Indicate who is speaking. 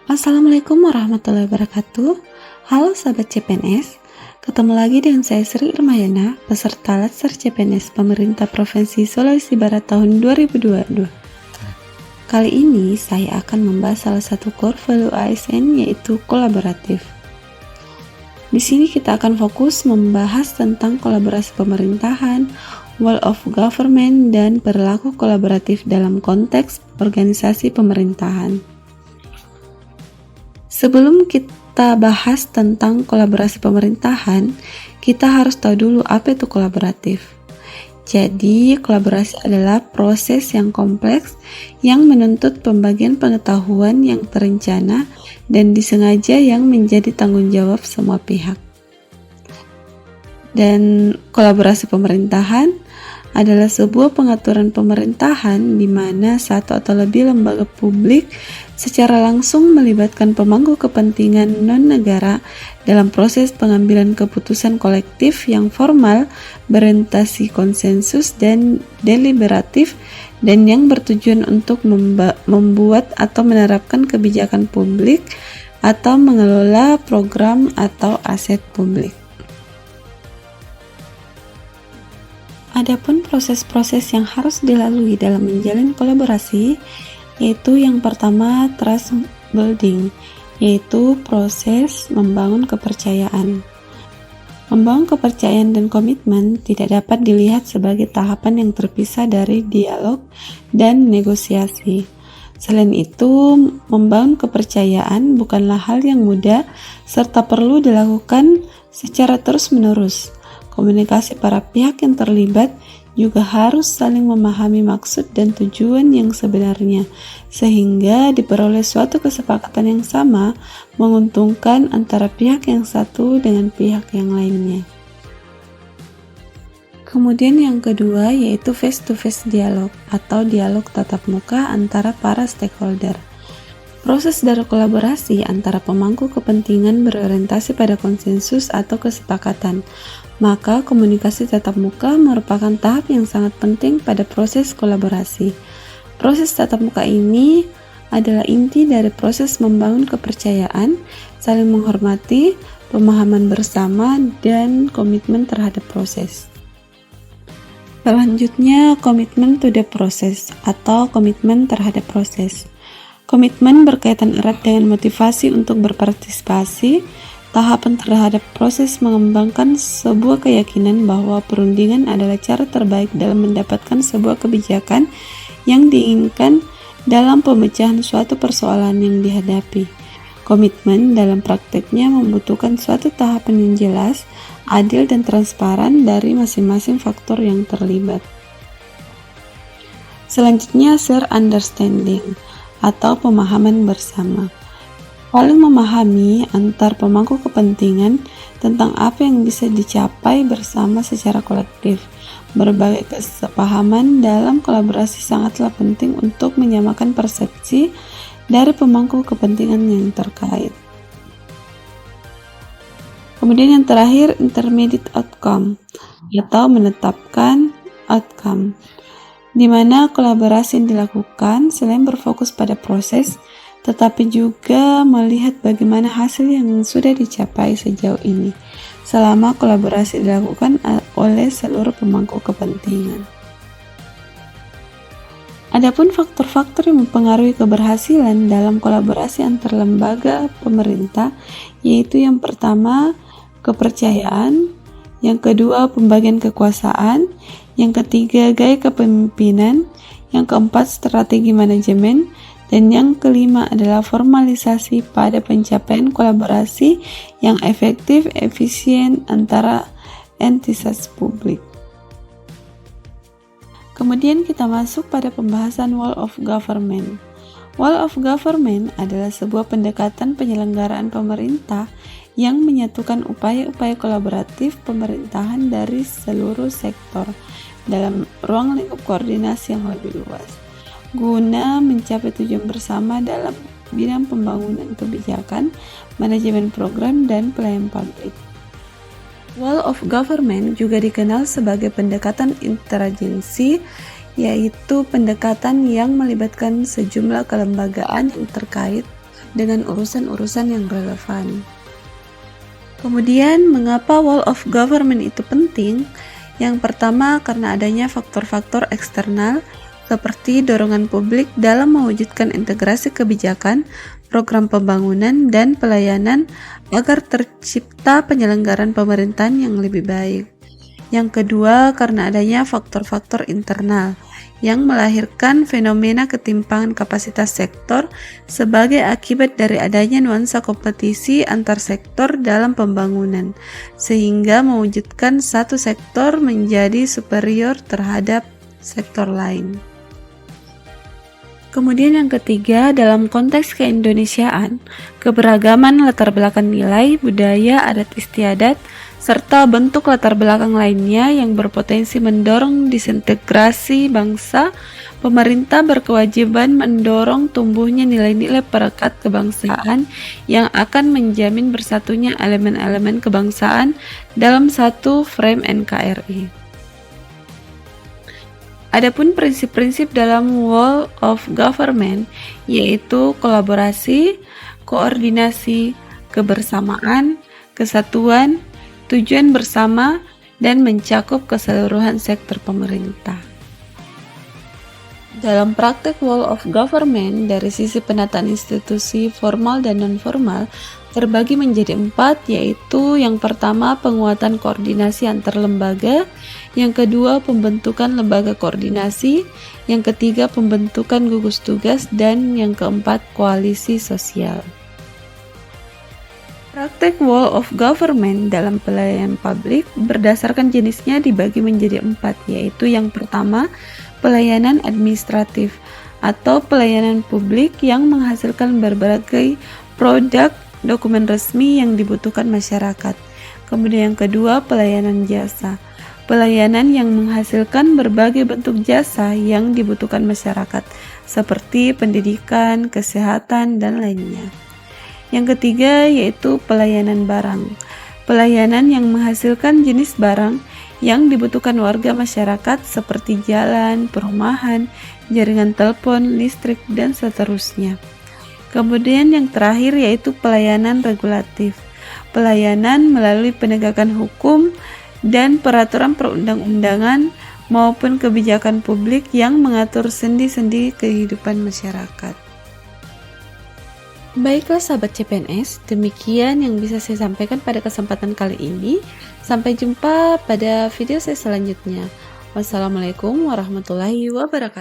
Speaker 1: Assalamualaikum warahmatullahi wabarakatuh. Halo sahabat CPNS, ketemu lagi dengan saya Sri Irmayana, peserta Latsar CPNS Pemerintah Provinsi Sulawesi Barat tahun 2022. Kali ini saya akan membahas salah satu core value ASN, yaitu kolaboratif. Di sini kita akan fokus membahas tentang kolaborasi pemerintahan, wall of government, dan perilaku kolaboratif dalam konteks organisasi pemerintahan. Sebelum kita bahas tentang kolaborasi pemerintahan, kita harus tahu dulu apa itu kolaboratif. Jadi, kolaborasi adalah proses yang kompleks yang menuntut pembagian pengetahuan yang terencana dan disengaja yang menjadi tanggung jawab semua pihak. Dan kolaborasi pemerintahan adalah sebuah pengaturan pemerintahan di mana satu atau lebih lembaga publik secara langsung melibatkan pemangku kepentingan non-negara dalam proses pengambilan keputusan kolektif yang formal, berorientasi konsensus dan deliberatif, dan yang bertujuan untuk membuat atau menerapkan kebijakan publik atau mengelola program atau aset publik. Adapun proses-proses yang harus dilalui dalam menjalin kolaborasi, yaitu yang pertama trust building, yaitu proses membangun kepercayaan. Membangun kepercayaan dan komitmen tidak dapat dilihat sebagai tahapan yang terpisah dari dialog dan negosiasi. Selain itu, membangun kepercayaan bukanlah hal yang mudah serta perlu dilakukan secara terus-menerus. Komunikasi para pihak yang terlibat juga harus saling memahami maksud dan tujuan yang sebenarnya, sehingga diperoleh suatu kesepakatan yang sama, menguntungkan antara pihak yang satu dengan pihak yang lainnya. Kemudian yang kedua yaitu face-to-face dialog atau dialog tatap muka antara para stakeholder. Proses dari kolaborasi antara pemangku kepentingan berorientasi pada konsensus atau kesepakatan. Maka komunikasi tatap muka merupakan tahap yang sangat penting pada proses kolaborasi. Proses tatap muka ini adalah inti dari proses membangun kepercayaan, saling menghormati, pemahaman bersama, dan komitmen terhadap proses. Selanjutnya, komitmen to the process atau komitmen terhadap proses. Komitmen berkaitan erat dengan motivasi untuk berpartisipasi, tahapan terhadap proses mengembangkan sebuah keyakinan bahwa perundingan adalah cara terbaik dalam mendapatkan sebuah kebijakan yang diinginkan dalam pemecahan suatu persoalan yang dihadapi. Komitmen dalam prakteknya membutuhkan suatu tahapan yang jelas, adil dan transparan dari masing-masing faktor yang terlibat. Selanjutnya, share understanding atau pemahaman bersama. Saling memahami antar pemangku kepentingan tentang apa yang bisa dicapai bersama secara kolektif. Berbagai kesepahaman dalam kolaborasi sangatlah penting untuk menyamakan persepsi dari pemangku kepentingan yang terkait. Kemudian yang terakhir, intermediate outcome atau menetapkan outcome, di mana kolaborasi yang dilakukan selain berfokus pada proses, tetapi juga melihat bagaimana hasil yang sudah dicapai sejauh ini selama kolaborasi dilakukan oleh seluruh pemangku kepentingan. Adapun faktor-faktor yang mempengaruhi keberhasilan dalam kolaborasi antar lembaga pemerintah, yaitu yang pertama, kepercayaan, yang kedua, pembagian kekuasaan, yang ketiga, gaya kepemimpinan, yang keempat, strategi manajemen, dan yang kelima adalah formalisasi pada pencapaian kolaborasi yang efektif, efisien antara entitas publik. Kemudian kita masuk pada pembahasan wall of government. Wall of government adalah sebuah pendekatan penyelenggaraan pemerintah yang menyatukan upaya-upaya kolaboratif pemerintahan dari seluruh sektor dalam ruang lingkup koordinasi yang lebih luas, guna mencapai tujuan bersama dalam bidang pembangunan kebijakan, manajemen program, dan pelayanan publik. Wall of government juga dikenal sebagai pendekatan interagensi, yaitu pendekatan yang melibatkan sejumlah kelembagaan yang terkait dengan urusan-urusan yang relevan. Kemudian, mengapa wall of government itu penting? Yang pertama, karena adanya faktor-faktor eksternal seperti dorongan publik dalam mewujudkan integrasi kebijakan, program pembangunan, dan pelayanan agar tercipta penyelenggaraan pemerintahan yang lebih baik. Yang kedua, karena adanya faktor-faktor internal yang melahirkan fenomena ketimpangan kapasitas sektor sebagai akibat dari adanya nuansa kompetisi antar sektor dalam pembangunan, sehingga mewujudkan satu sektor menjadi superior terhadap sektor lain. Kemudian yang ketiga, dalam konteks keindonesiaan, keberagaman latar belakang nilai, budaya, adat istiadat, serta bentuk latar belakang lainnya yang berpotensi mendorong disintegrasi bangsa, pemerintah berkewajiban mendorong tumbuhnya nilai-nilai perekat kebangsaan yang akan menjamin bersatunya elemen-elemen kebangsaan dalam satu frame NKRI. Adapun prinsip-prinsip dalam wall of government yaitu kolaborasi, koordinasi, kebersamaan, kesatuan, tujuan bersama, dan mencakup keseluruhan sektor pemerintah. Dalam praktek wall of government, dari sisi penataan institusi formal dan non-formal, terbagi menjadi 4, yaitu yang pertama penguatan koordinasi antar lembaga, yang kedua pembentukan lembaga koordinasi, yang ketiga pembentukan gugus tugas, dan yang keempat koalisi sosial. Praktek wall of government dalam pelayanan publik berdasarkan jenisnya dibagi menjadi 4, yaitu yang pertama, pelayanan administratif atau pelayanan publik yang menghasilkan berbagai produk dokumen resmi yang dibutuhkan masyarakat. Kemudian yang kedua, pelayanan jasa. Pelayanan yang menghasilkan berbagai bentuk jasa yang dibutuhkan masyarakat, seperti pendidikan, kesehatan, dan lainnya. Yang ketiga yaitu pelayanan barang. Pelayanan yang menghasilkan jenis barang yang dibutuhkan warga masyarakat seperti jalan, perumahan, jaringan telepon, listrik, dan seterusnya. Kemudian yang terakhir yaitu pelayanan regulatif. Pelayanan melalui penegakan hukum dan peraturan perundang-undangan maupun kebijakan publik yang mengatur sendi-sendi kehidupan masyarakat. Baiklah sahabat CPNS, demikian yang bisa saya sampaikan pada kesempatan kali ini. Sampai jumpa pada video saya selanjutnya. Wassalamualaikum warahmatullahi wabarakatuh.